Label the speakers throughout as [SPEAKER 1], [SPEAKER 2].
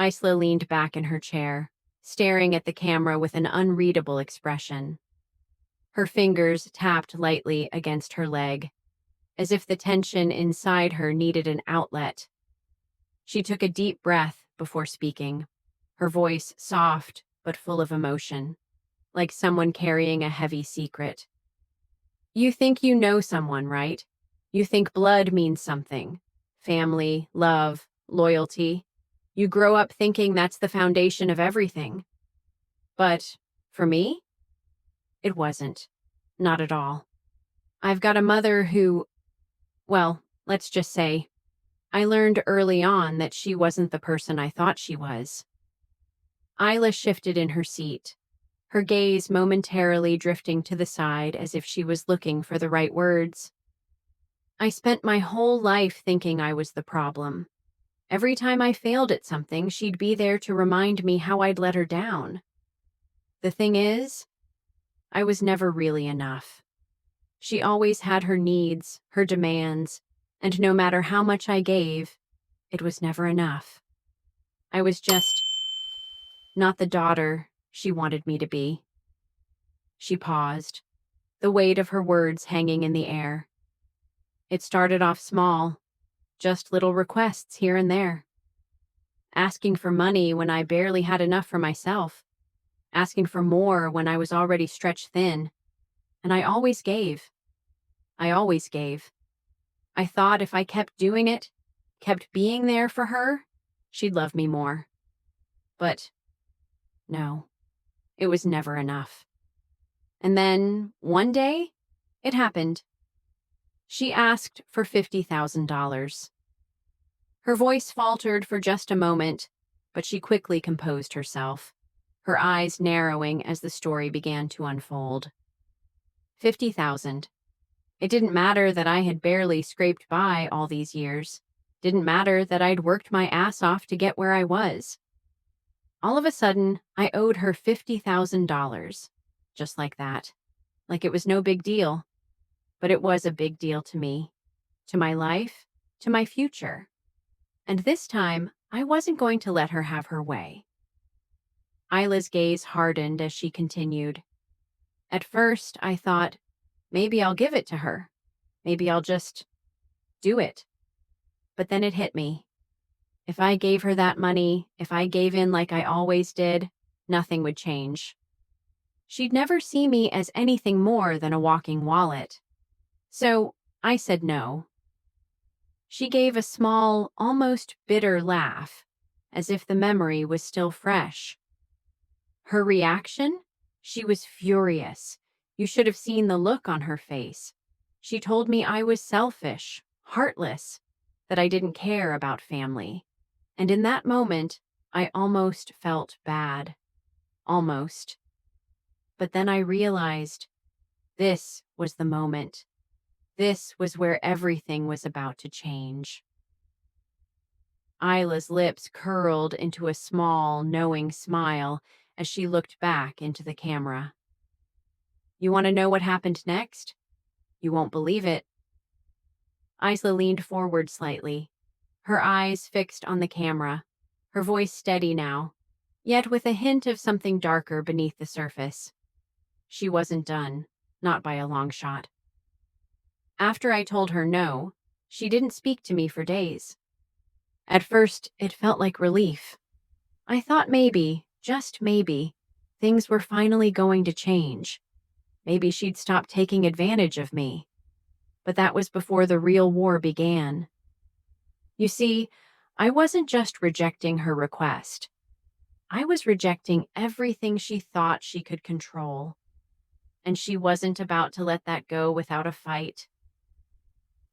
[SPEAKER 1] Isla leaned back in her chair, staring at the camera with an unreadable expression. Her fingers tapped lightly against her leg, as if the tension inside her needed an outlet. She took a deep breath before speaking, her voice soft but full of emotion, like someone carrying a heavy secret. You think you know someone, right? You think blood means something. Family, love, loyalty. You grow up thinking that's the foundation of everything. But for me, it wasn't. Not at all. I've got a mother who, well, let's just say, I learned early on that she wasn't the person I thought she was. Isla shifted in her seat, her gaze momentarily drifting to the side as if she was looking for the right words. I spent my whole life thinking I was the problem. Every time I failed at something, she'd be there to remind me how I'd let her down. The thing is, I was never really enough. She always had her needs, her demands, and no matter how much I gave, it was never enough. I was just not the daughter she wanted me to be. She paused, the weight of her words hanging in the air. It started off small, just little requests here and there. Asking for money when I barely had enough for myself. Asking for more when I was already stretched thin. And I always gave. I always gave. I thought if I kept doing it, kept being there for her, she'd love me more. But no, it was never enough. And then, one day, it happened. She asked for $50,000. Her voice faltered for just a moment, but she quickly composed herself, her eyes narrowing as the story began to unfold. 50,000. It didn't matter that I had barely scraped by all these years. Didn't matter that I'd worked my ass off to get where I was. All of a sudden, I owed her $50,000. Just like that. Like it was no big deal. But it was a big deal to me. To my life. To my future. And this time, I wasn't going to let her have her way. Isla's gaze hardened as she continued. At first, I thought, maybe I'll give it to her. Maybe I'll just do it. But then it hit me. If I gave her that money, if I gave in like I always did, nothing would change. She'd never see me as anything more than a walking wallet. So I said no. She gave a small, almost bitter laugh, as if the memory was still fresh. Her reaction? She was furious. You should have seen the look on her face. She told me I was selfish, heartless, that I didn't care about family. And in that moment, I almost felt bad. Almost. But then I realized this was the moment. This was where everything was about to change. Isla's lips curled into a small, knowing smile as she looked back into the camera. You want to know what happened next? You won't believe it. Isla leaned forward slightly, her eyes fixed on the camera, her voice steady now, yet with a hint of something darker beneath the surface. She wasn't done, not by a long shot. After I told her no, she didn't speak to me for days. At first, it felt like relief. I thought maybe, just maybe, things were finally going to change. Maybe she'd stop taking advantage of me. But that was before the real war began. You see, I wasn't just rejecting her request. I was rejecting everything she thought she could control. And she wasn't about to let that go without a fight.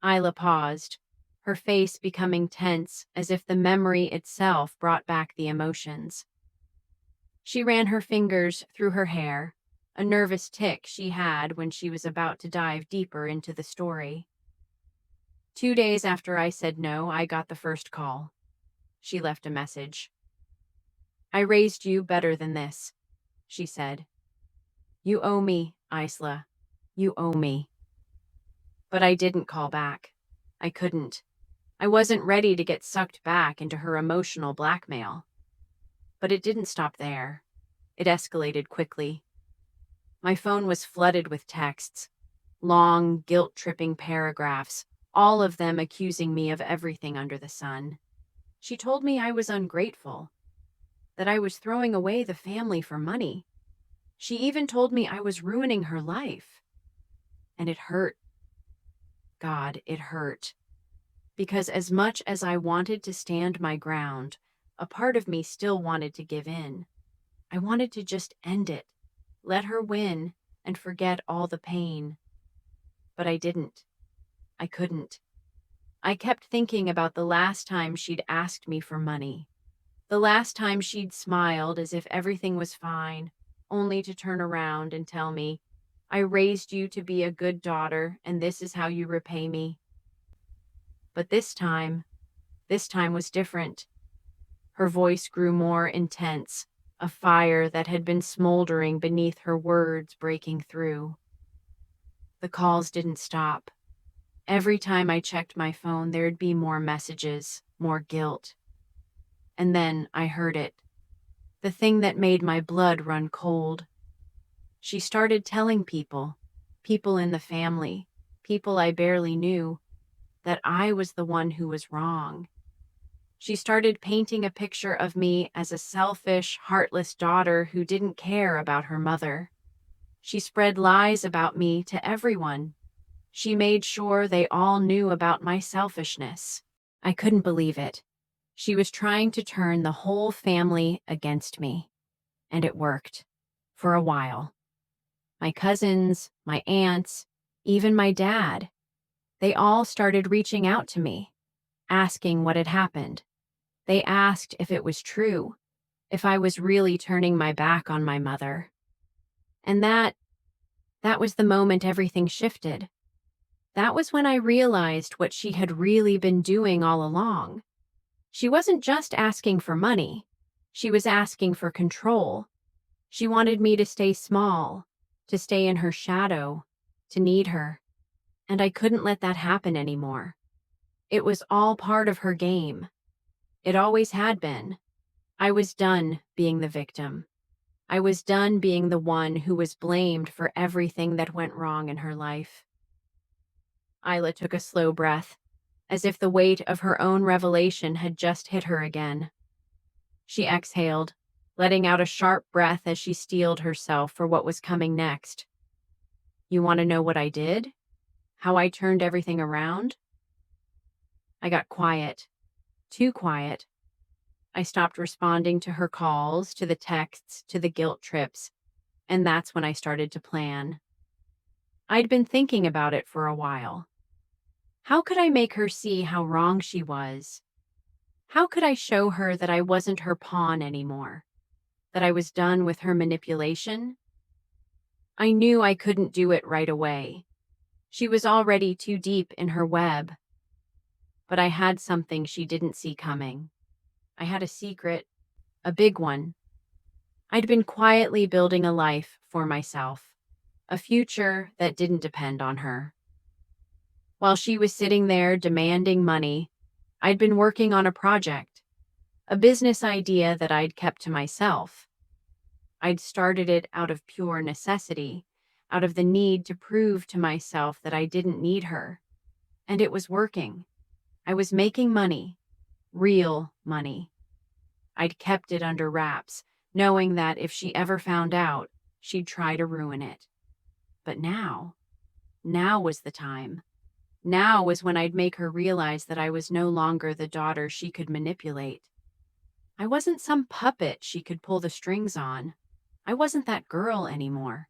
[SPEAKER 1] Isla paused, her face becoming tense as if the memory itself brought back the emotions. She ran her fingers through her hair, a nervous tic she had when she was about to dive deeper into the story. 2 days after I said no, I got the first call. She left a message. I raised you better than this, she said. You owe me, Isla. You owe me. But I didn't call back. I couldn't. I wasn't ready to get sucked back into her emotional blackmail. But it didn't stop there. It escalated quickly. My phone was flooded with texts, long, guilt-tripping paragraphs, all of them accusing me of everything under the sun. She told me I was ungrateful, that I was throwing away the family for money. She even told me I was ruining her life. And it hurt. God, it hurt. Because as much as I wanted to stand my ground, a part of me still wanted to give in. I wanted to just end it, let her win, and forget all the pain. But I didn't. I couldn't. I kept thinking about the last time she'd asked me for money. The last time she'd smiled as if everything was fine, only to turn around and tell me, "I raised you to be a good daughter, and this is how you repay me." But this time was different. Her voice grew more intense, a fire that had been smoldering beneath her words breaking through. The calls didn't stop. Every time I checked my phone, there'd be more messages, more guilt. And then I heard it. The thing that made my blood run cold. She started telling people in the family, people I barely knew, that I was the one who was wrong. She started painting a picture of me as a selfish, heartless daughter who didn't care about her mother. She spread lies about me to everyone. She made sure they all knew about my selfishness. I couldn't believe it. She was trying to turn the whole family against me. And it worked. For a while. My cousins, my aunts, even my dad. They all started reaching out to me, asking what had happened. They asked if it was true, if I was really turning my back on my mother. And that was the moment everything shifted. That was when I realized what she had really been doing all along. She wasn't just asking for money. She was asking for control. She wanted me to stay small, to stay in her shadow, to need her. And I couldn't let that happen anymore. It was all part of her game. It always had been. I was done being the victim. I was done being the one who was blamed for everything that went wrong in her life. Isla took a slow breath, as if the weight of her own revelation had just hit her again. She exhaled, letting out a sharp breath as she steeled herself for what was coming next. "You want to know what I did? How I turned everything around?" I got quiet. Too quiet. I stopped responding to her calls, to the texts, to the guilt trips, and that's when I started to plan. I'd been thinking about it for a while. How could I make her see how wrong she was? How could I show her that I wasn't her pawn anymore? That I was done with her manipulation? I knew I couldn't do it right away. She was already too deep in her web. But I had something she didn't see coming. I had a secret, a big one. I'd been quietly building a life for myself, a future that didn't depend on her. While she was sitting there demanding money, I'd been working on a project, a business idea that I'd kept to myself. I'd started it out of pure necessity, out of the need to prove to myself that I didn't need her. And it was working. I was making money, real money. I'd kept it under wraps, knowing that if she ever found out, she'd try to ruin it. But now was the time. Now was when I'd make her realize that I was no longer the daughter she could manipulate. I wasn't some puppet she could pull the strings on. I wasn't that girl anymore.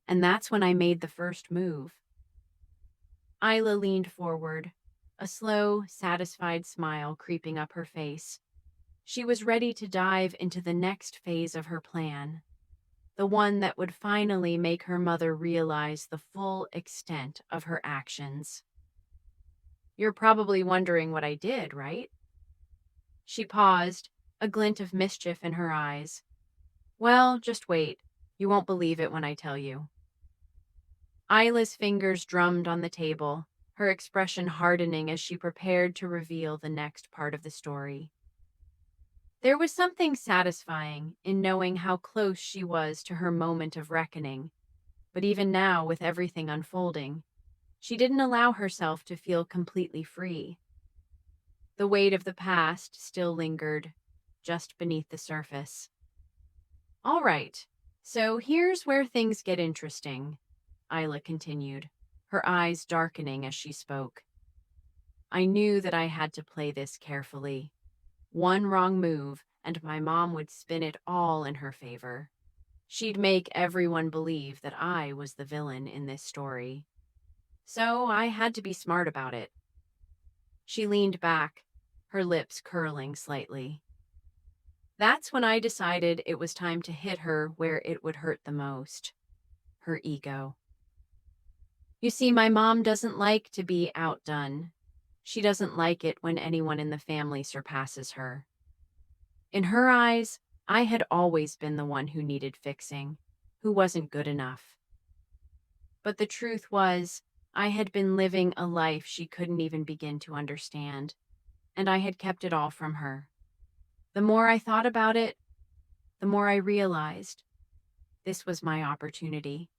[SPEAKER 1] And that's when I made the first move. Isla leaned forward, a slow, satisfied smile creeping up her face. She was ready to dive into the next phase of her plan, the one that would finally make her mother realize the full extent of her actions. "You're probably wondering what I did, right?" She paused, a glint of mischief in her eyes. "Well, just wait. You won't believe it when I tell you." Isla's fingers drummed on the table, her expression hardening as she prepared to reveal the next part of the story. There was something satisfying in knowing how close she was to her moment of reckoning, but even now, with everything unfolding, she didn't allow herself to feel completely free. The weight of the past still lingered, just beneath the surface. All right, so here's where things get interesting, Isla continued, her eyes darkening as she spoke. I knew that I had to play this carefully. One wrong move, and my mom would spin it all in her favor. She'd make everyone believe that I was the villain in this story. So I had to be smart about it. She leaned back, her lips curling slightly. That's when I decided it was time to hit her where it would hurt the most. Her ego. You see, my mom doesn't like to be outdone. She doesn't like it when anyone in the family surpasses her. In her eyes, I had always been the one who needed fixing, who wasn't good enough. But the truth was, I had been living a life she couldn't even begin to understand, and I had kept it all from her. The more I thought about it, the more I realized this was my opportunity.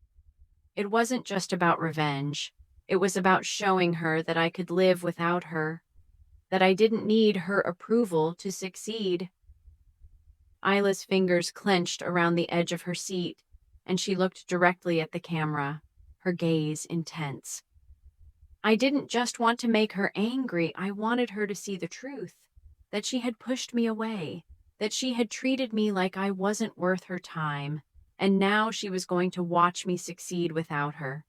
[SPEAKER 1] It wasn't just about revenge. It was about showing her that I could live without her, that I didn't need her approval to succeed. Isla's fingers clenched around the edge of her seat, and she looked directly at the camera, her gaze intense. I didn't just want to make her angry, I wanted her to see the truth, that she had pushed me away, that she had treated me like I wasn't worth her time, and now she was going to watch me succeed without her.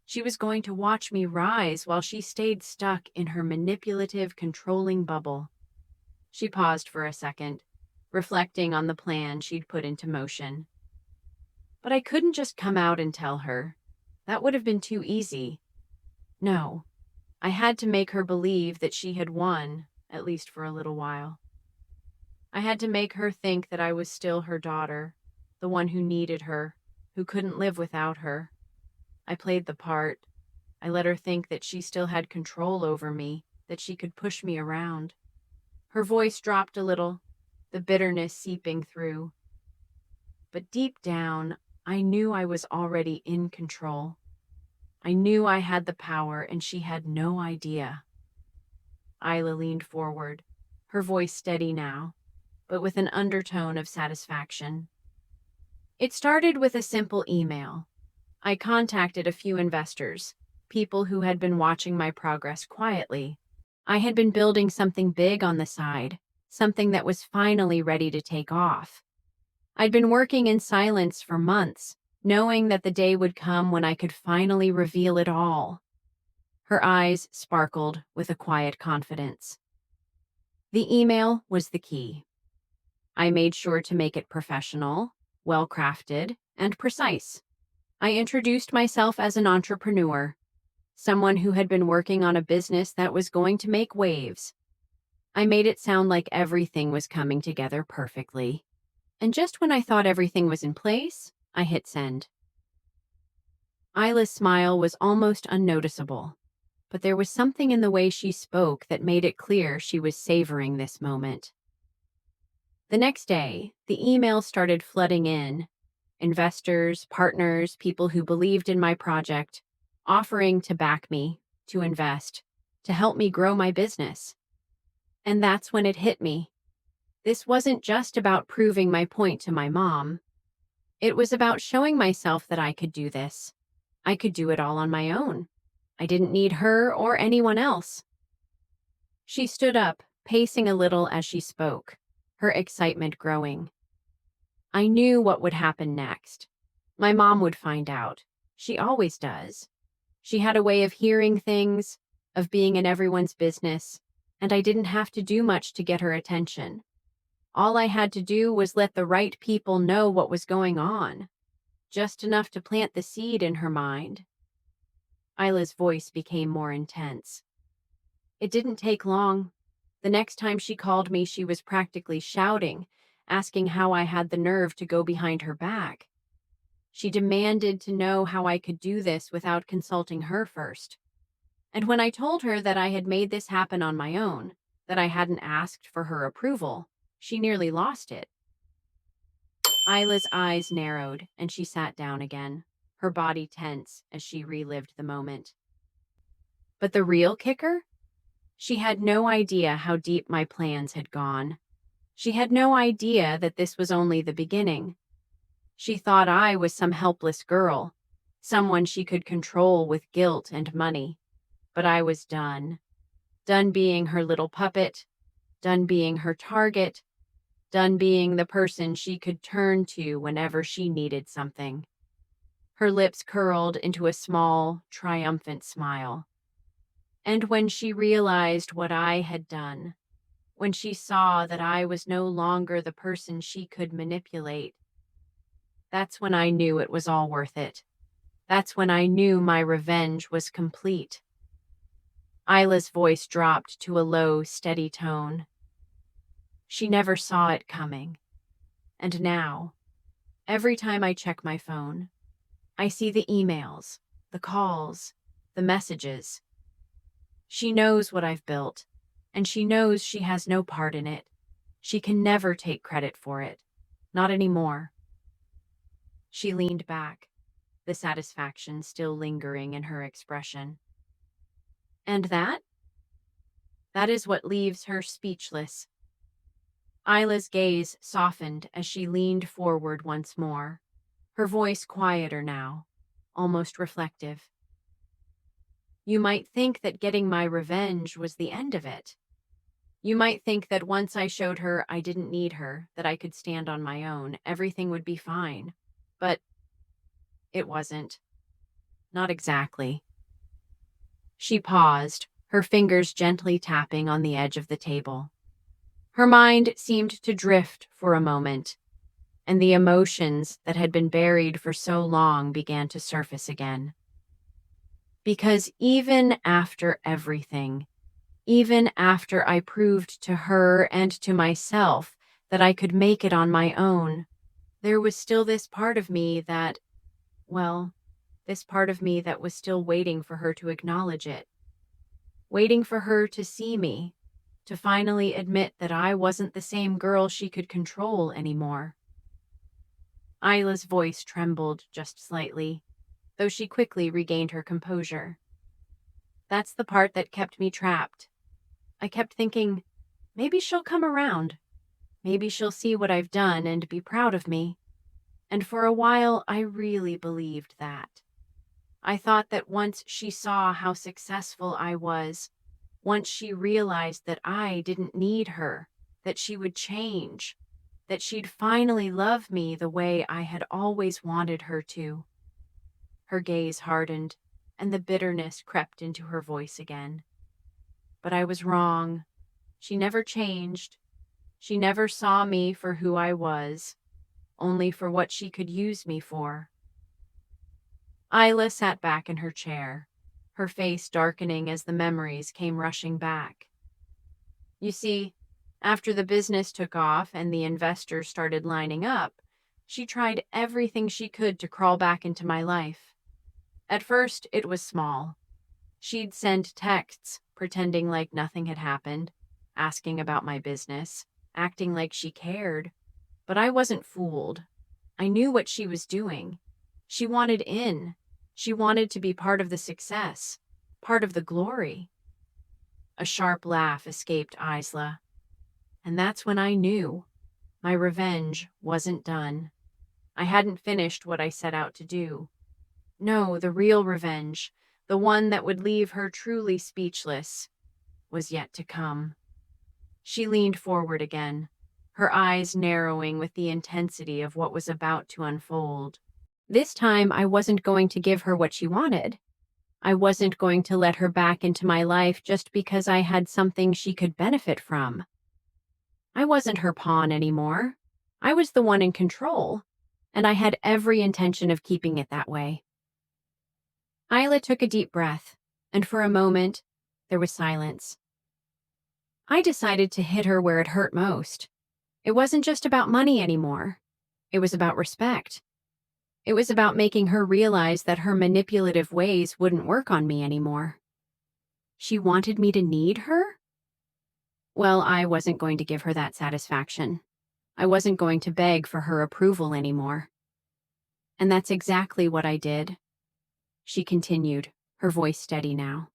[SPEAKER 1] She was going to watch me rise while she stayed stuck in her manipulative, controlling bubble. She paused for a second, reflecting on the plan she'd put into motion. But I couldn't just come out and tell her. That would have been too easy. No, I had to make her believe that she had won, at least for a little while. I had to make her think that I was still her daughter, the one who needed her, who couldn't live without her. I played the part. I let her think that she still had control over me, that she could push me around. Her voice dropped a little, the bitterness seeping through. But deep down, I knew I was already in control. I knew I had the power, and she had no idea. Isla leaned forward, her voice steady now, but with an undertone of satisfaction. It started with a simple email. I contacted a few investors, people who had been watching my progress quietly. I had been building something big on the side, something that was finally ready to take off. I'd been working in silence for months, knowing that the day would come when I could finally reveal it all. Her eyes sparkled with a quiet confidence. The email was the key. I made sure to make it professional, well-crafted, and precise. I introduced myself as an entrepreneur, someone who had been working on a business that was going to make waves. I made it sound like everything was coming together perfectly. And just when I thought everything was in place, I hit send. Isla's smile was almost unnoticeable, but there was something in the way she spoke that made it clear she was savoring this moment. The next day, the email started flooding in. Investors, partners, people who believed in my project, offering to back me, to invest, to help me grow my business. And that's when it hit me. This wasn't just about proving my point to my mom. It was about showing myself that I could do this. I could do it all on my own. I didn't need her or anyone else. She stood up, pacing a little as she spoke, her excitement growing. I knew what would happen next. My mom would find out. She always does. She had a way of hearing things, of being in everyone's business, and I didn't have to do much to get her attention. All I had to do was let the right people know what was going on, just enough to plant the seed in her mind. Isla's voice became more intense. It didn't take long. The next time she called me, she was practically shouting, asking how I had the nerve to go behind her back. She demanded to know how I could do this without consulting her first. And when I told her that I had made this happen on my own, that I hadn't asked for her approval, She nearly lost it. Isla's eyes narrowed, and she sat down again, her body tense as she relived the moment. But the real kicker? She had no idea how deep my plans had gone. She had no idea that this was only the beginning. She thought I was some helpless girl, someone she could control with guilt and money. But I was done. Done being her little puppet, done being her target, done being the person she could turn to whenever she needed something. Her lips curled into a small, triumphant smile. And when she realized what I had done, when she saw that I was no longer the person she could manipulate, that's when I knew it was all worth it. That's when I knew my revenge was complete. Isla's voice dropped to a low, steady tone. She never saw it coming. And now, every time I check my phone, I see the emails, the calls, the messages. She knows what I've built, and she knows she has no part in it. She can never take credit for it. Not anymore. She leaned back, the satisfaction still lingering in her expression. And that? That is what leaves her speechless. Isla's gaze softened as she leaned forward once more, her voice quieter now, almost reflective. You might think that getting my revenge was the end of it. You might think that once I showed her I didn't need her, that I could stand on my own, everything would be fine. But it wasn't. Not exactly. She paused, her fingers gently tapping on the edge of the table. Her mind seemed to drift for a moment, and the emotions that had been buried for so long began to surface again. Because even after everything, even after I proved to her and to myself that I could make it on my own, there was still this part of me that, well, this part of me that was still waiting for her to acknowledge it, waiting for her to see me, to finally admit that I wasn't the same girl she could control anymore. Isla's voice trembled just slightly, though she quickly regained her composure. That's the part that kept me trapped. I kept thinking, maybe she'll come around. Maybe she'll see what I've done and be proud of me. And for a while, I really believed that. I thought that once she saw how successful I was, once she realized that I didn't need her, that she would change, that she'd finally love me the way I had always wanted her to. Her gaze hardened, and the bitterness crept into her voice again. But I was wrong. She never changed. She never saw me for who I was, only for what she could use me for. Isla sat back in her chair, her face darkening as the memories came rushing back. You see, after the business took off and the investors started lining up, she tried everything she could to crawl back into my life. At first, it was small. She'd send texts, pretending like nothing had happened, asking about my business, acting like she cared. But I wasn't fooled. I knew what she was doing. She wanted in. She wanted to be part of the success, part of the glory. A sharp laugh escaped Isla. And that's when I knew. My revenge wasn't done. I hadn't finished what I set out to do. No, the real revenge, the one that would leave her truly speechless, was yet to come. She leaned forward again, her eyes narrowing with the intensity of what was about to unfold. This time, I wasn't going to give her what she wanted. I wasn't going to let her back into my life just because I had something she could benefit from. I wasn't her pawn anymore. I was the one in control, and I had every intention of keeping it that way. Isla took a deep breath, and for a moment, there was silence. I decided to hit her where it hurt most. It wasn't just about money anymore. It was about respect. It was about making her realize that her manipulative ways wouldn't work on me anymore. She wanted me to need her? Well, I wasn't going to give her that satisfaction. I wasn't going to beg for her approval anymore. And that's exactly what I did, she continued, her voice steady now.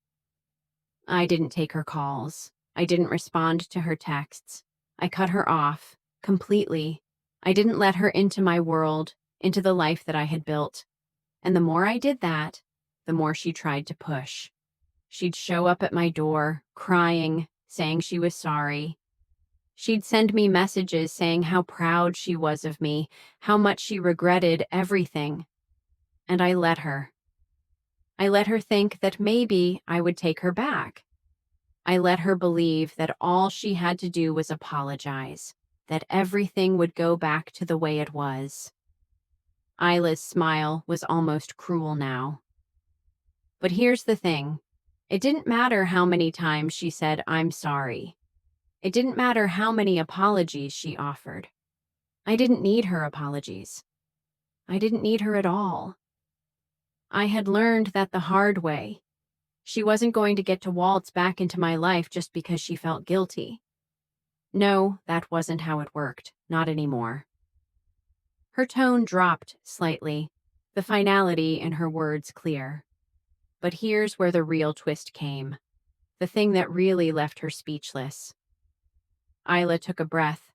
[SPEAKER 1] I didn't take her calls. I didn't respond to her texts. I cut her off, completely. I didn't let her into my world, into the life that I had built. And the more I did that, the more she tried to push. She'd show up at my door, crying, saying she was sorry. She'd send me messages saying how proud she was of me, how much she regretted everything. And I let her. I let her think that maybe I would take her back. I let her believe that all she had to do was apologize, that everything would go back to the way it was. Isla's smile was almost cruel now. But here's the thing. It didn't matter how many times she said, "I'm sorry." It didn't matter how many apologies she offered. I didn't need her apologies. I didn't need her at all. I had learned that the hard way. She wasn't going to get to waltz back into my life just because she felt guilty. No, that wasn't how it worked. Not anymore. Her tone dropped slightly, the finality in her words clear. But here's where the real twist came, the thing that really left her speechless. Isla took a breath,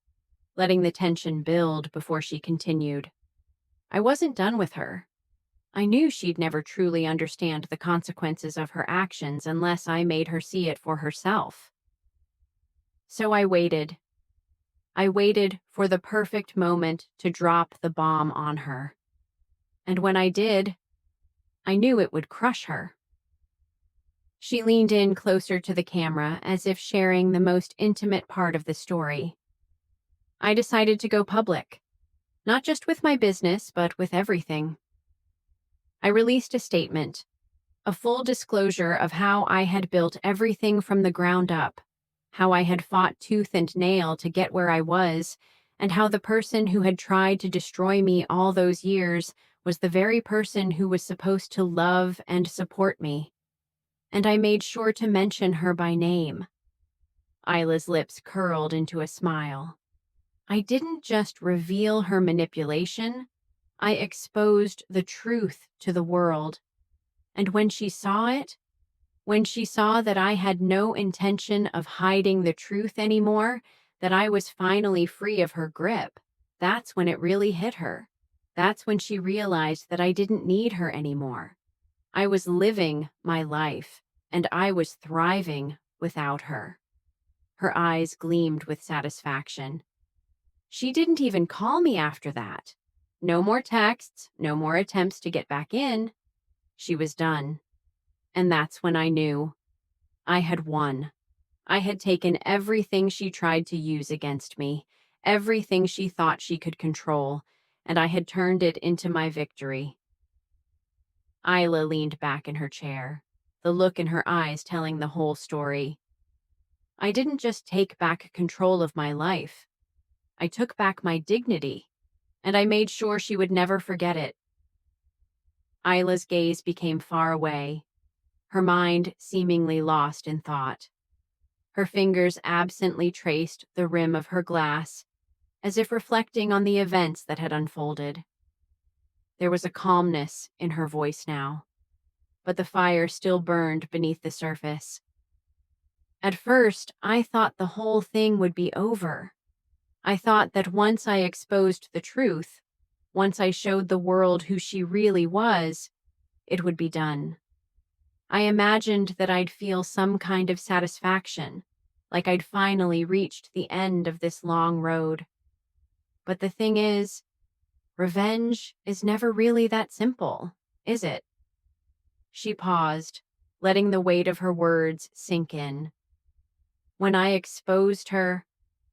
[SPEAKER 1] letting the tension build before she continued. I wasn't done with her. I knew she'd never truly understand the consequences of her actions unless I made her see it for herself. So I waited. I waited for the perfect moment to drop the bomb on her. And when I did, I knew it would crush her. She leaned in closer to the camera as if sharing the most intimate part of the story. I decided to go public, not just with my business, but with everything. I released a statement, a full disclosure of how I had built everything from the ground up, how I had fought tooth and nail to get where I was, and how the person who had tried to destroy me all those years was the very person who was supposed to love and support me. And I made sure to mention her by name. Isla's lips curled into a smile. I didn't just reveal her manipulation, I exposed the truth to the world. And when she saw it, when she saw that I had no intention of hiding the truth anymore, that I was finally free of her grip, that's when it really hit her. That's when she realized that I didn't need her anymore. I was living my life, and I was thriving without her. Her eyes gleamed with satisfaction. She didn't even call me after that. No more texts, no more attempts to get back in. She was done. And that's when I knew I had won. I had taken everything she tried to use against me, everything she thought she could control, and I had turned it into my victory. Isla leaned back in her chair, the look in her eyes telling the whole story. I didn't just take back control of my life. I took back my dignity, and I made sure she would never forget it. Isla's gaze became far away, her mind seemingly lost in thought. Her fingers absently traced the rim of her glass, as if reflecting on the events that had unfolded. There was a calmness in her voice now, but the fire still burned beneath the surface. At first, I thought the whole thing would be over. I thought that once I exposed the truth, once I showed the world who she really was, it would be done. I imagined that I'd feel some kind of satisfaction, like I'd finally reached the end of this long road. But the thing is, revenge is never really that simple, is it? She paused, letting the weight of her words sink in. When I exposed her,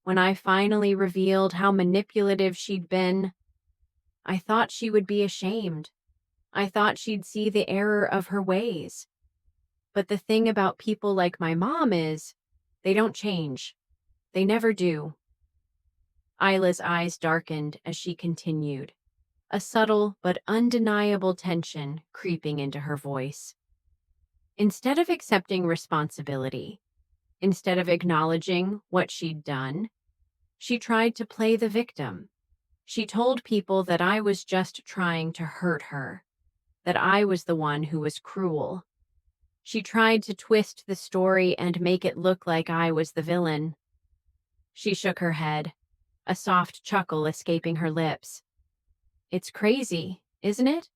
[SPEAKER 1] when I finally revealed how manipulative she'd been, I thought she would be ashamed. I thought she'd see the error of her ways. But the thing about people like my mom is, they don't change. They never do. Isla's eyes darkened as she continued, a subtle but undeniable tension creeping into her voice. Instead of accepting responsibility, Instead of acknowledging what she'd done, she tried to play the victim. She told people that I was just trying to hurt her, that I was the one who was cruel. She tried to twist the story and make it look like I was the villain. She shook her head, a soft chuckle escaping her lips. It's crazy, isn't it?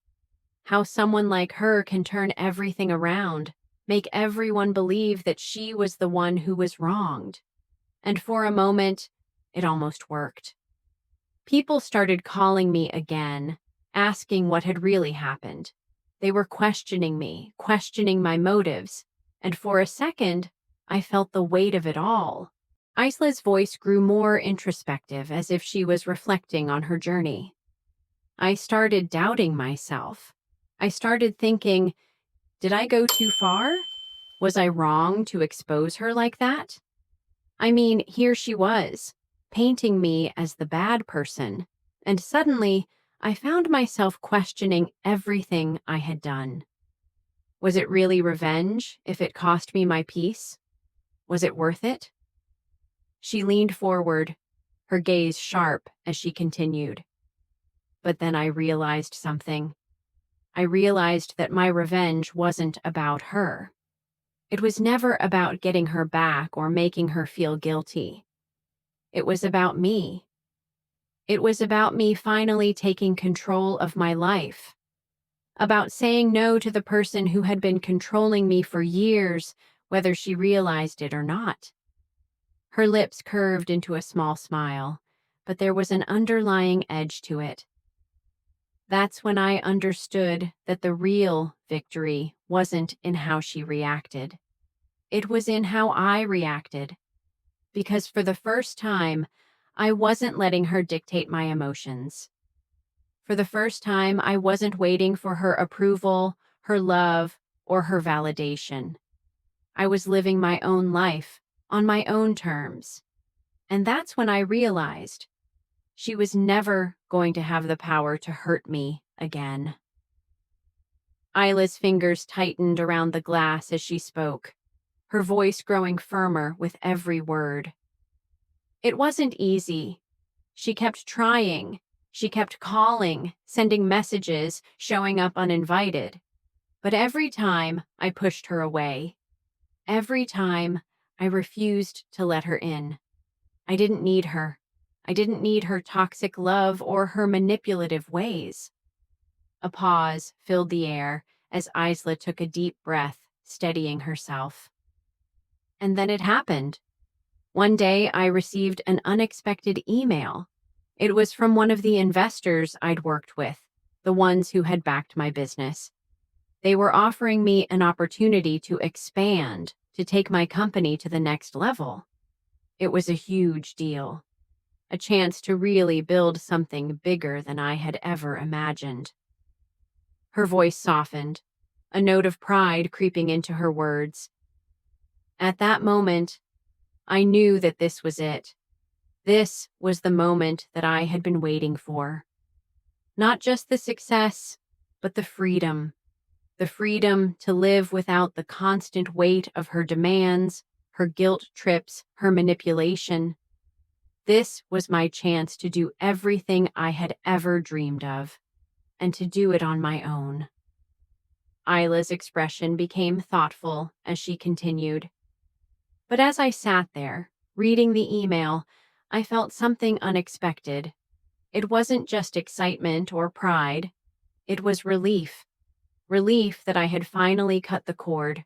[SPEAKER 1] How someone like her can turn everything around, make everyone believe that she was the one who was wronged. And for a moment, it almost worked. People started calling me again, asking what had really happened. They were questioning me, questioning my motives, and for a second, I felt the weight of it all. Isla's voice grew more introspective, as if she was reflecting on her journey. I started doubting myself. I started thinking, did I go too far? Was I wrong to expose her like that? I mean, here she was, painting me as the bad person, and suddenly I found myself questioning everything I had done. Was it really revenge if it cost me my peace? Was it worth it? She leaned forward, her gaze sharp as she continued. But then I realized something. I realized that my revenge wasn't about her. It was never about getting her back or making her feel guilty. It was about me. It was about me finally taking control of my life. About saying no to the person who had been controlling me for years, whether she realized it or not. Her lips curved into a small smile, but there was an underlying edge to it. That's when I understood that the real victory wasn't in how she reacted. It was in how I reacted. Because for the first time, I wasn't letting her dictate my emotions. For the first time, I wasn't waiting for her approval, her love, or her validation. I was living my own life, on my own terms. And that's when I realized she was never going to have the power to hurt me again. Isla's fingers tightened around the glass as she spoke, her voice growing firmer with every word. It wasn't easy. She kept trying. She kept calling, sending messages, showing up uninvited. But every time I pushed her away, every time I refused to let her in. I didn't need her. I didn't need her toxic love or her manipulative ways. A pause filled the air as Isla took a deep breath, steadying herself. And then it happened. One day I received an unexpected email. It was from one of the investors I'd worked with, the ones who had backed my business. They were offering me an opportunity to expand, to take my company to the next level. It was a huge deal, a chance to really build something bigger than I had ever imagined. Her voice softened, a note of pride creeping into her words. At that moment, I knew that this was it. This was the moment that I had been waiting for. Not just the success, but the freedom. The freedom to live without the constant weight of her demands, her guilt trips, her manipulation. This was my chance to do everything I had ever dreamed of, and to do it on my own. Isla's expression became thoughtful as she continued. But as I sat there, reading the email, I felt something unexpected. It wasn't just excitement or pride. It was relief. Relief that I had finally cut the cord.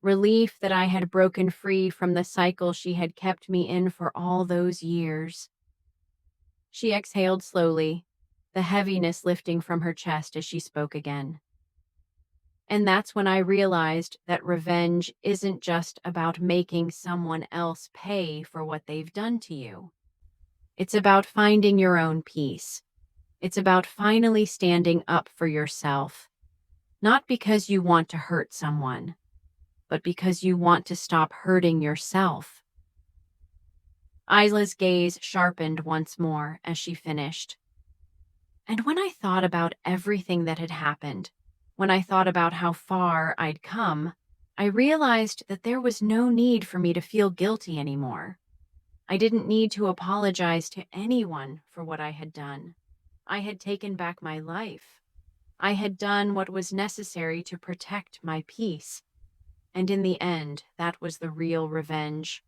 [SPEAKER 1] Relief that I had broken free from the cycle she had kept me in for all those years. She exhaled slowly, the heaviness lifting from her chest as she spoke again. And that's when I realized that revenge isn't just about making someone else pay for what they've done to you. It's about finding your own peace. It's about finally standing up for yourself. Not because you want to hurt someone, but because you want to stop hurting yourself. Isla's gaze sharpened once more as she finished. And when I thought about everything that had happened, when I thought about how far I'd come, I realized that there was no need for me to feel guilty anymore. I didn't need to apologize to anyone for what I had done. I had taken back my life. I had done what was necessary to protect my peace. And in the end, that was the real revenge.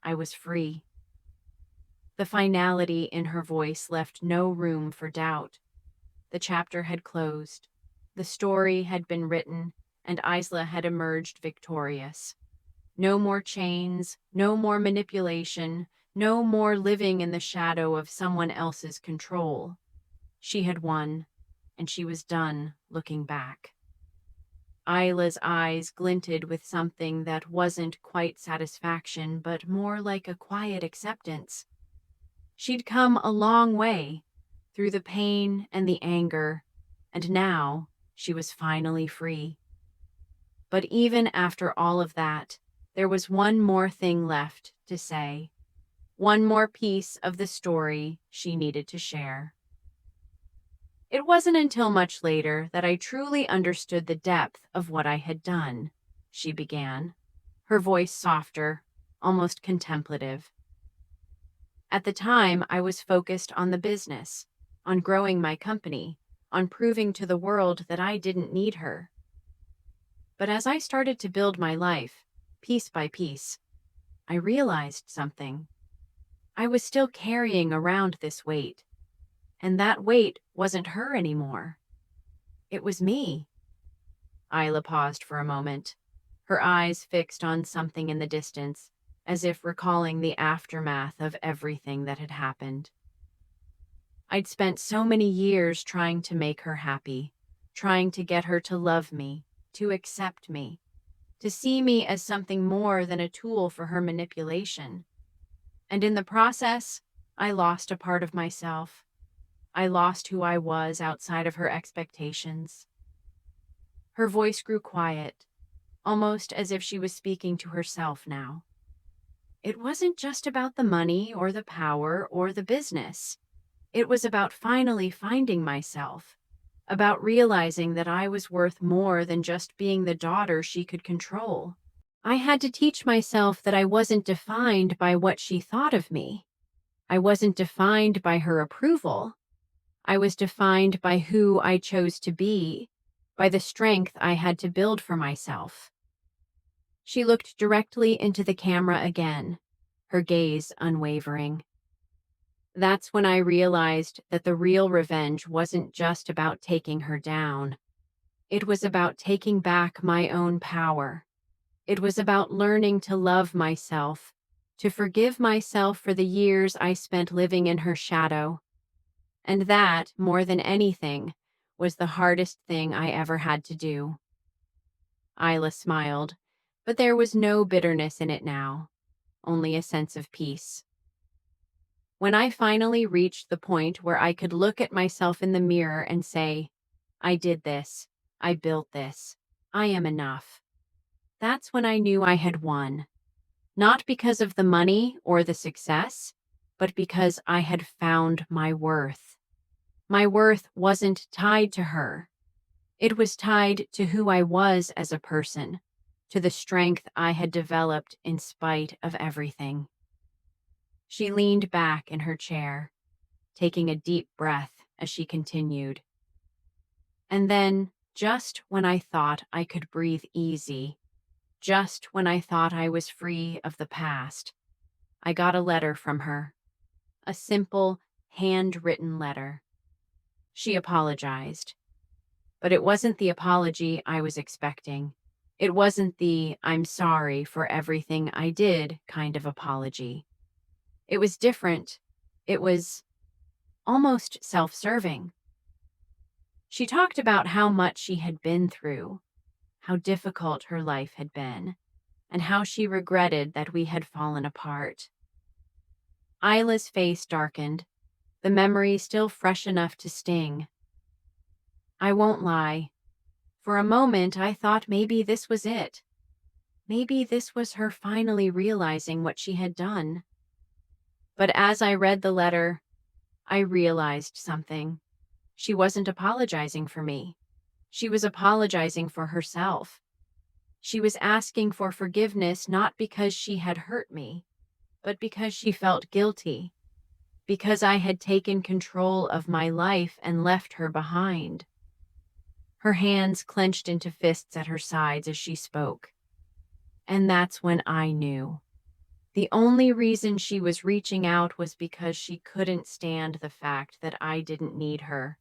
[SPEAKER 1] I was free. The finality in her voice left no room for doubt. The chapter had closed. The story had been written, and Isla had emerged victorious. No more chains, no more manipulation, no more living in the shadow of someone else's control. She had won, and she was done looking back. Isla's eyes glinted with something that wasn't quite satisfaction, but more like a quiet acceptance. She'd come a long way, through the pain and the anger, and now she was finally free. But even after all of that, there was one more thing left to say, one more piece of the story she needed to share. It wasn't until much later that I truly understood the depth of what I had done, she began, her voice softer, almost contemplative. At the time, I was focused on the business, on growing my company, on proving to the world that I didn't need her. But as I started to build my life, piece by piece, I realized something. I was still carrying around this weight, and that weight wasn't her anymore. It was me. Isla paused for a moment, her eyes fixed on something in the distance, as if recalling the aftermath of everything that had happened. I'd spent so many years trying to make her happy, trying to get her to love me, to accept me, to see me as something more than a tool for her manipulation. And in the process, I lost a part of myself. I lost who I was outside of her expectations. Her voice grew quiet, almost as if she was speaking to herself now. It wasn't just about the money or the power or the business. It was about finally finding myself, about realizing that I was worth more than just being the daughter she could control. I had to teach myself that I wasn't defined by what she thought of me. I wasn't defined by her approval. I was defined by who I chose to be, by the strength I had to build for myself. She looked directly into the camera again, her gaze unwavering. That's when I realized that the real revenge wasn't just about taking her down. It was about taking back my own power. It was about learning to love myself, to forgive myself for the years I spent living in her shadow. And that, more than anything, was the hardest thing I ever had to do. Isla smiled, but there was no bitterness in it now, only a sense of peace. When I finally reached the point where I could look at myself in the mirror and say, I did this, I built this, I am enough, that's when I knew I had won. Not because of the money or the success, but because I had found my worth. My worth wasn't tied to her. It was tied to who I was as a person, to the strength I had developed in spite of everything. She leaned back in her chair, taking a deep breath as she continued. And then, just when I thought I could breathe easy, just when I thought I was free of the past, I got a letter from her. A simple, handwritten letter. She apologized. But it wasn't the apology I was expecting. It wasn't the "I'm sorry for everything I did" kind of apology. It was different. It was almost self-serving. She talked about how much she had been through, how difficult her life had been, and how she regretted that we had fallen apart. Isla's face darkened, the memory still fresh enough to sting. I won't lie. For a moment, I thought maybe this was it. Maybe this was her finally realizing what she had done. But as I read the letter, I realized something. She wasn't apologizing for me. She was apologizing for herself. She was asking for forgiveness not because she had hurt me, but because she felt guilty, because I had taken control of my life and left her behind. Her hands clenched into fists at her sides as she spoke. And that's when I knew. The only reason she was reaching out was because she couldn't stand the fact that I didn't need her,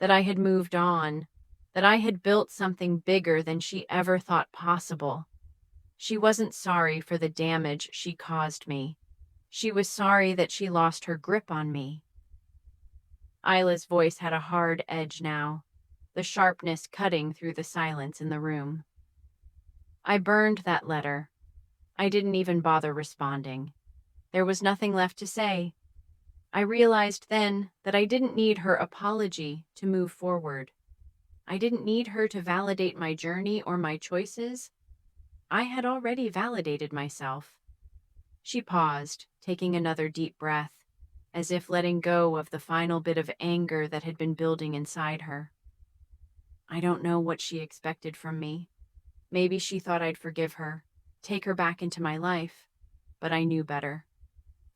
[SPEAKER 1] that I had moved on, that I had built something bigger than she ever thought possible. She wasn't sorry for the damage she caused me. She was sorry that she lost her grip on me. Isla's voice had a hard edge now, the sharpness cutting through the silence in the room. I burned that letter. I didn't even bother responding. There was nothing left to say. I realized then that I didn't need her apology to move forward. I didn't need her to validate my journey or my choices. I had already validated myself. She paused, taking another deep breath, as if letting go of the final bit of anger that had been building inside her. I don't know what she expected from me. Maybe she thought I'd forgive her, take her back into my life, but I knew better.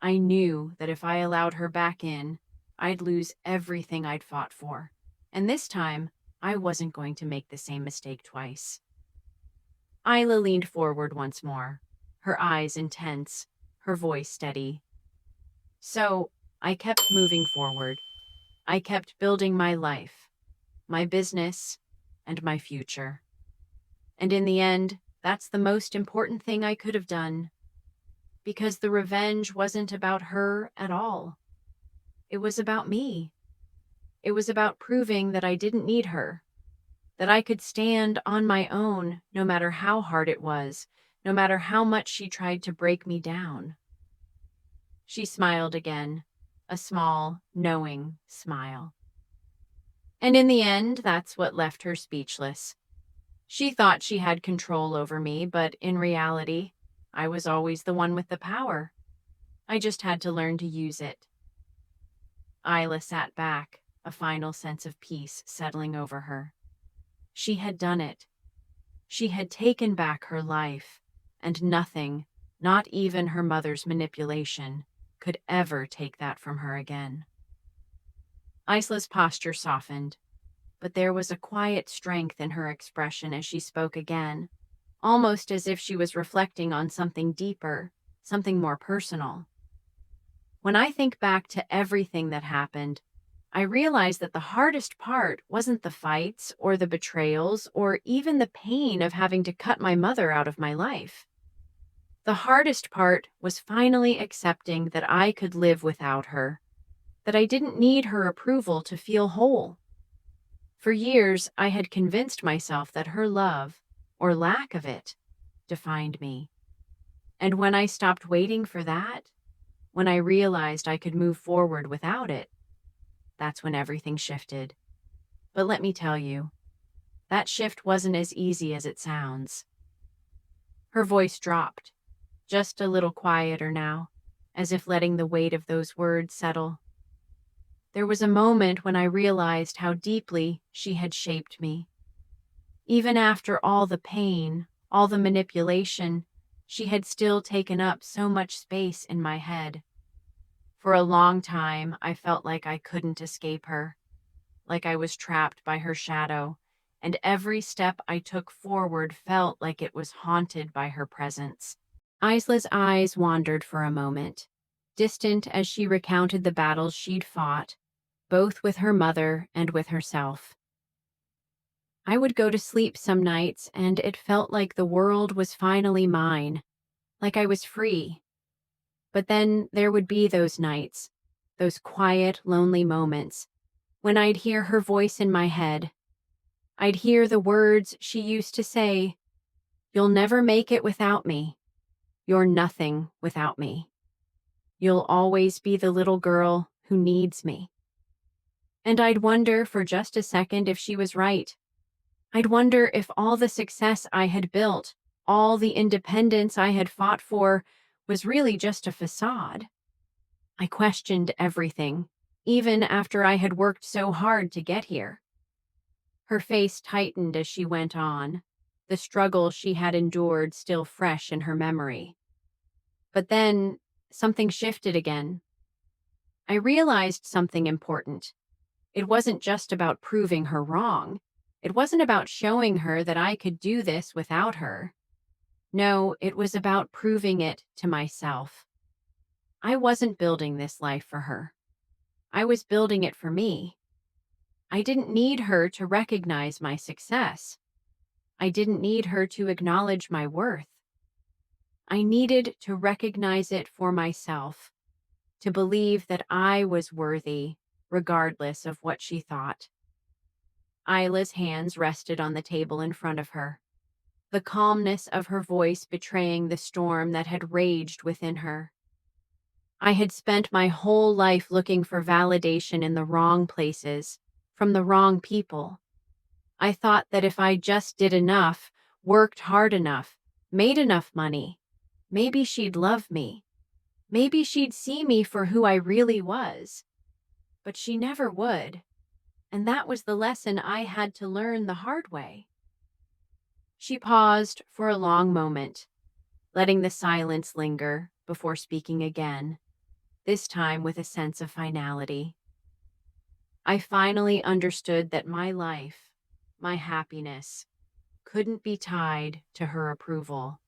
[SPEAKER 1] I knew that if I allowed her back in, I'd lose everything I'd fought for, and this time, I wasn't going to make the same mistake twice. Isla leaned forward once more, her eyes intense, her voice steady. So, I kept moving forward. I kept building my life, my business, and my future. And in the end, that's the most important thing I could have done. Because the revenge wasn't about her at all. It was about me. It was about proving that I didn't need her, that I could stand on my own no matter how hard it was, no matter how much she tried to break me down. She smiled again, a small, knowing smile. And in the end, that's what left her speechless. She thought she had control over me, but in reality, I was always the one with the power. I just had to learn to use it. Isla sat back, a final sense of peace settling over her. She had done it. She had taken back her life, and nothing, not even her mother's manipulation, could ever take that from her again. Isla's posture softened, but there was a quiet strength in her expression as she spoke again, almost as if she was reflecting on something deeper, something more personal. When I think back to everything that happened, I realize that the hardest part wasn't the fights or the betrayals or even the pain of having to cut my mother out of my life. The hardest part was finally accepting that I could live without her, that I didn't need her approval to feel whole. For years, I had convinced myself that her love, or lack of it, defined me. And when I stopped waiting for that, when I realized I could move forward without it, that's when everything shifted. But let me tell you, that shift wasn't as easy as it sounds. Her voice dropped, just a little quieter now, as if letting the weight of those words settle. There was a moment when I realized how deeply she had shaped me. Even after all the pain, all the manipulation, she had still taken up so much space in my head. For a long time, I felt like I couldn't escape her, like I was trapped by her shadow, and every step I took forward felt like it was haunted by her presence. Isla's eyes wandered for a moment, distant as she recounted the battles she'd fought, both with her mother and with herself. I would go to sleep some nights, and it felt like the world was finally mine, like I was free. But then there would be those nights, those quiet, lonely moments, when I'd hear her voice in my head. I'd hear the words she used to say, "You'll never make it without me. You're nothing without me. You'll always be the little girl who needs me." And I'd wonder for just a second if she was right. I'd wonder if all the success I had built, all the independence I had fought for, was really just a facade. I questioned everything, even after I had worked so hard to get here. Her face tightened as she went on, the struggle she had endured still fresh in her memory. But then something shifted again. I realized something important. It wasn't just about proving her wrong. It wasn't about showing her that I could do this without her. No, it was about proving it to myself. I wasn't building this life for her. I was building it for me. I didn't need her to recognize my success. I didn't need her to acknowledge my worth. I needed to recognize it for myself, to believe that I was worthy, regardless of what she thought. Isla's hands rested on the table in front of her, the calmness of her voice betraying the storm that had raged within her. I had spent my whole life looking for validation in the wrong places, from the wrong people. I thought that if I just did enough, worked hard enough, made enough money, maybe she'd love me. Maybe she'd see me for who I really was. But she never would. And that was the lesson I had to learn the hard way. She paused for a long moment, letting the silence linger before speaking again, this time with a sense of finality. I finally understood that my life, my happiness, couldn't be tied to her approval.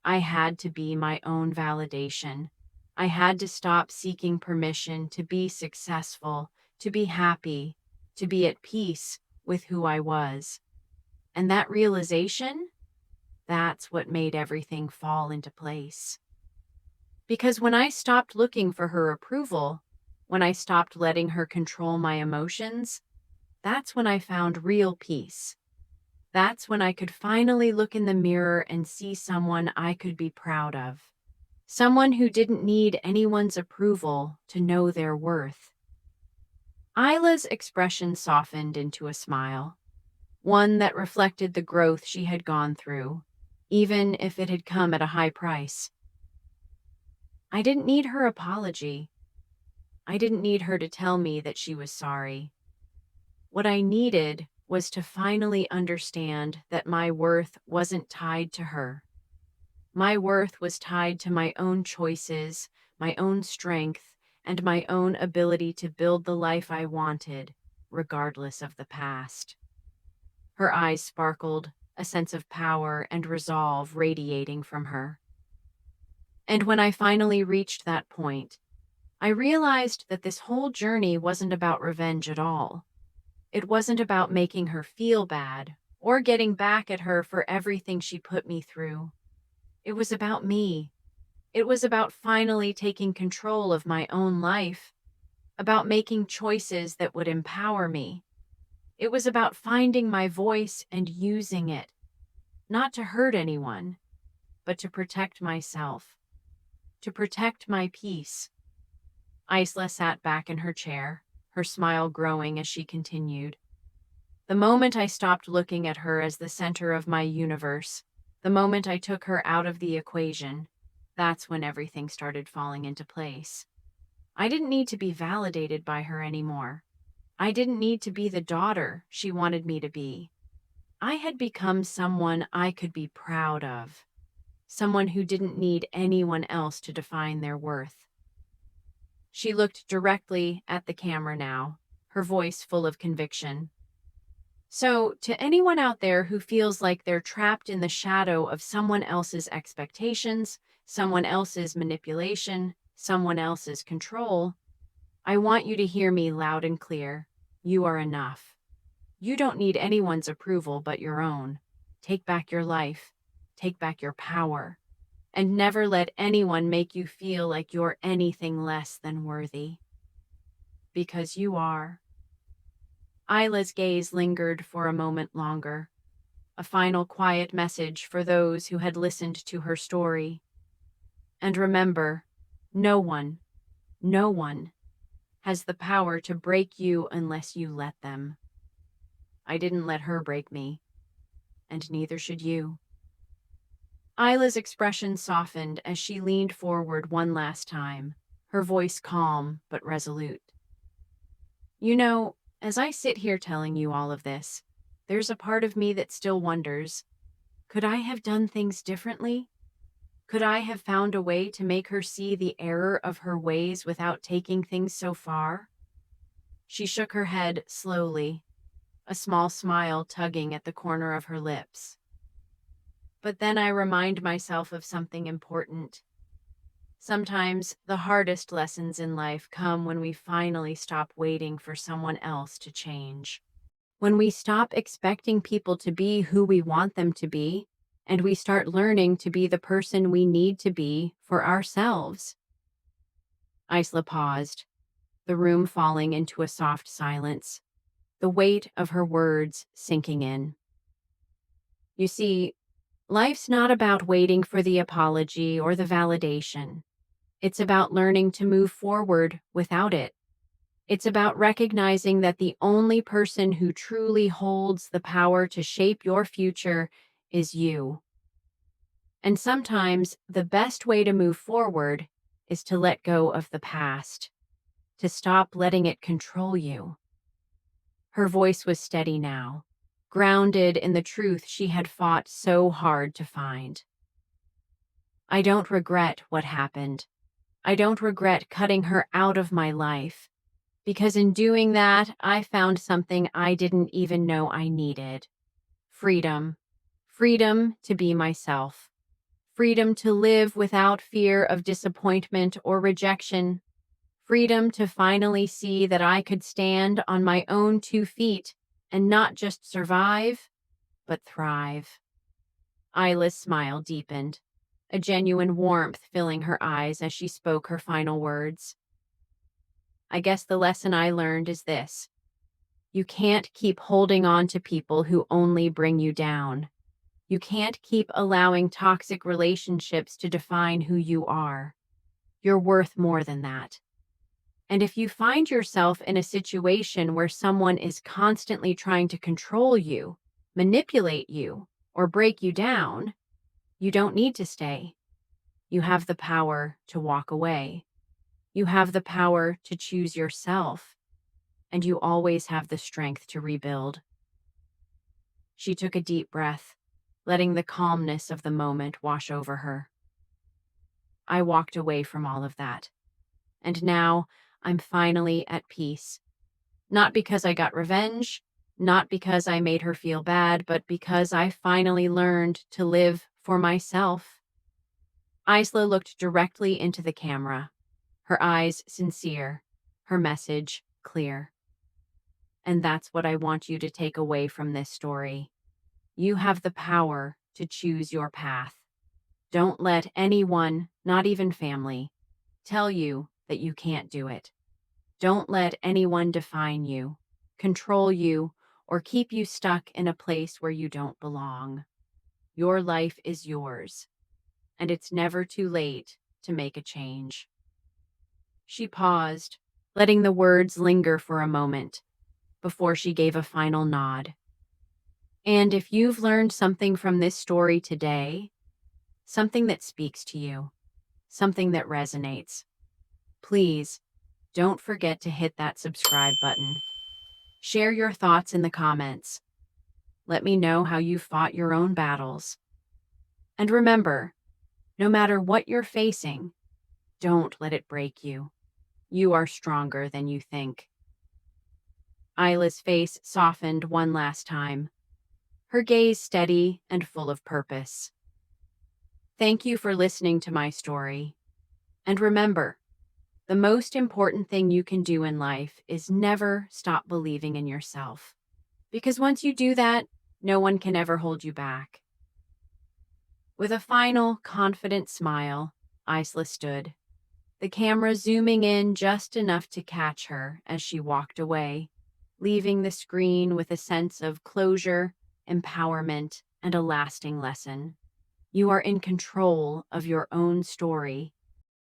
[SPEAKER 1] I had to be my own validation. I had to stop seeking permission to be successful, to be happy, to be at peace with who I was. And that realization, that's what made everything fall into place. Because when I stopped looking for her approval, when I stopped letting her control my emotions, that's when I found real peace. That's when I could finally look in the mirror and see someone I could be proud of. Someone who didn't need anyone's approval to know their worth. Isla's expression softened into a smile, one that reflected the growth she had gone through, even if it had come at a high price. I didn't need her apology. I didn't need her to tell me that she was sorry. What I needed was to finally understand that my worth wasn't tied to her. My worth was tied to my own choices, my own strength, and my own ability to build the life I wanted, regardless of the past. Her eyes sparkled, a sense of power and resolve radiating from her. And when I finally reached that point, I realized that this whole journey wasn't about revenge at all. It wasn't about making her feel bad or getting back at her for everything she put me through. It was about me. It was about finally taking control of my own life, about making choices that would empower me. It was about finding my voice and using it, not to hurt anyone, but to protect myself, to protect my peace. Isla sat back in her chair, her smile growing as she continued. The moment I stopped looking at her as the center of my universe, the moment I took her out of the equation, that's when everything started falling into place. I didn't need to be validated by her anymore. I didn't need to be the daughter she wanted me to be. I had become someone I could be proud of, someone who didn't need anyone else to define their worth. She looked directly at the camera now, her voice full of conviction. So, to anyone out there who feels like they're trapped in the shadow of someone else's expectations, someone else's manipulation, someone else's control, I want you to hear me loud and clear. You are enough. You don't need anyone's approval but your own. Take back your life. Take back your power. And never let anyone make you feel like you're anything less than worthy. Because you are. Isla's gaze lingered for a moment longer, a final quiet message for those who had listened to her story. And remember, no one has the power to break you unless you let them. I didn't let her break me, and neither should you. Isla's expression softened as she leaned forward one last time, her voice calm but resolute. You know, as I sit here telling you all of this, there's a part of me that still wonders, Could I have done things differently? Could I have found a way to make her see the error of her ways without taking things so far? She shook her head slowly, a small smile tugging at the corner of her lips. But then I remind myself of something important. Sometimes the hardest lessons in life come when we finally stop waiting for someone else to change. When we stop expecting people to be who we want them to be, and we start learning to be the person we need to be for ourselves. Isla paused, the room falling into a soft silence, the weight of her words sinking in. You see, life's not about waiting for the apology or the validation. It's about learning to move forward without it. It's about recognizing that the only person who truly holds the power to shape your future is you. And sometimes the best way to move forward is to let go of the past, to stop letting it control you. Her voice was steady now, grounded in the truth she had fought so hard to find. I don't regret what happened. I don't regret cutting her out of my life, because in doing that, I found something I didn't even know I needed. Freedom. Freedom to be myself. Freedom to live without fear of disappointment or rejection. Freedom to finally see that I could stand on my own 2 feet and not just survive, but thrive. Isla's smile deepened, a genuine warmth filling her eyes as she spoke her final words. I guess the lesson I learned is this. You can't keep holding on to people who only bring you down. You can't keep allowing toxic relationships to define who you are. You're worth more than that. And if you find yourself in a situation where someone is constantly trying to control you, manipulate you, or break you down, you don't need to stay. You have the power to walk away. You have the power to choose yourself. And you always have the strength to rebuild. She took a deep breath, letting the calmness of the moment wash over her. I walked away from all of that. And now I'm finally at peace. Not because I got revenge, not because I made her feel bad, but because I finally learned to live for myself. Isla looked directly into the camera, her eyes sincere, her message clear. And that's what I want you to take away from this story. You have the power to choose your path. Don't let anyone, not even family, tell you that you can't do it. Don't let anyone define you, control you, or keep you stuck in a place where you don't belong. Your life is yours, and it's never too late to make a change. She paused, letting the words linger for a moment before she gave a final nod. And if you've learned something from this story today, something that speaks to you, something that resonates, please don't forget to hit that subscribe button. Share your thoughts in the comments. Let me know how you fought your own battles. And remember, no matter what you're facing, don't let it break you. You are stronger than you think. Isla's face softened one last time, her gaze steady and full of purpose. Thank you for listening to my story. And remember, the most important thing you can do in life is never stop believing in yourself. Because once you do that, no one can ever hold you back. With a final, confident smile, Isla stood, the camera zooming in just enough to catch her as she walked away, leaving the screen with a sense of closure, empowerment, and a lasting lesson. You are in control of your own story,